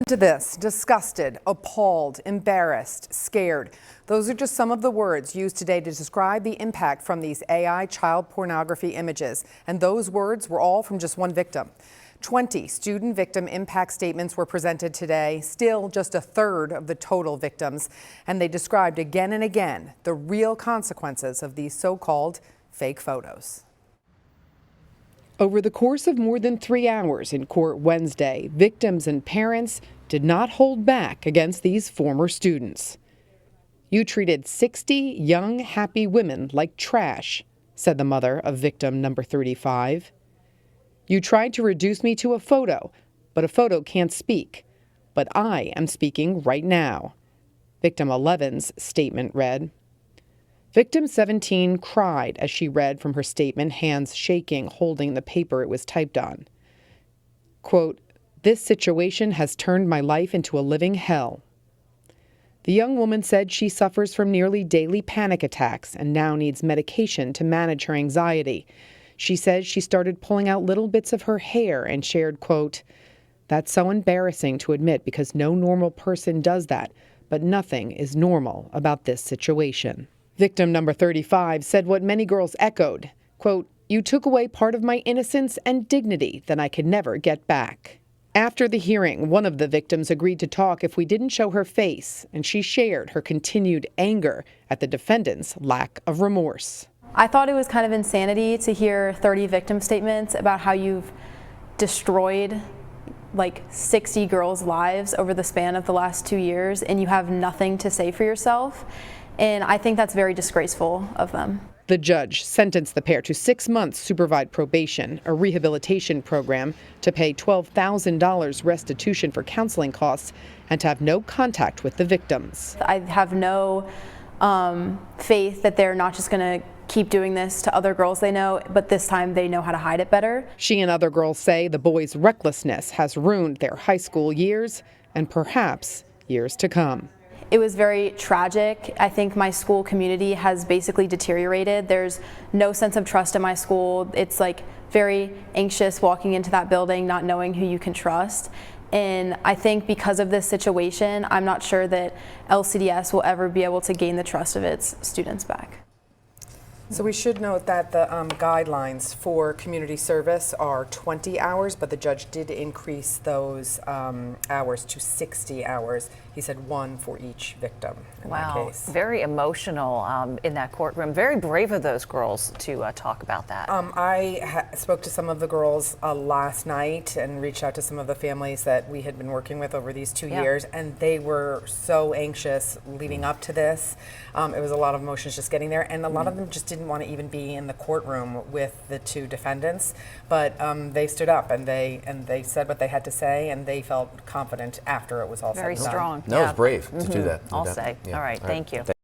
To this: disgusted, appalled, embarrassed, scared. Those are just some of the words used today to describe the impact from these AI child pornography images. And those words were all from just one victim. 20 student victim impact statements were presented today, still just a third of the total victims. And they described again and again the real consequences of these so-called fake photos. Over the course of more than 3 hours in court Wednesday, victims and parents did not hold back against these former students. "You treated 60 young, happy women like trash," said the mother of victim number 35. "You tried to reduce me to a photo, but a photo can't speak. But I am speaking right now." Victim 11's statement read. Victim 17 cried as she read from her statement, hands shaking, holding the paper it was typed on. Quote, "This situation has turned my life into a living hell." The young woman said she suffers from nearly daily panic attacks and now needs medication to manage her anxiety. She says she started pulling out little bits of her hair and shared, quote, "That's so embarrassing to admit because no normal person does that, but nothing is normal about this situation." Victim number 35 said what many girls echoed, quote, "You took away part of my innocence and dignity that I could never get back." After the hearing, one of the victims agreed to talk if we didn't show her face, and she shared her continued anger at the defendant's lack of remorse. I thought it was kind of insanity to hear 30 victim statements about how you've destroyed like 60 girls' lives over the span of the last 2 years, and you have nothing to say for yourself. And I think that's very disgraceful of them. The judge sentenced the pair to 6 months supervised probation, a rehabilitation program, to pay $12,000 restitution for counseling costs, and to have no contact with the victims. I have no faith that they're not just going to keep doing this to other girls they know, but this time they know how to hide it better. She and other girls say the boys' recklessness has ruined their high school years and perhaps years to come. It was very tragic. I think my school community has basically deteriorated. There's no sense of trust in my school. It's like very anxious walking into that building, not knowing who you can trust. And I think because of this situation, I'm not sure that LCDS will ever be able to gain the trust of its students back. So we should note that the guidelines for community service are 20 hours, but the judge did increase those hours to 60 hours. He said one for each victim in that case. Very emotional in that courtroom. Very brave of those girls to talk about that. I spoke to some of the girls last night and reached out to some of the families that we had been working with over these 2 years, and they were so anxious leading up to this. It was a lot of emotions just getting there, and a lot of them just didn't want to even be in the courtroom with the two defendants, but they stood up and they said what they had to say, and they felt confident after it was all said and done. Very strong. No, it's brave to do that. I'll say. All right, thank you.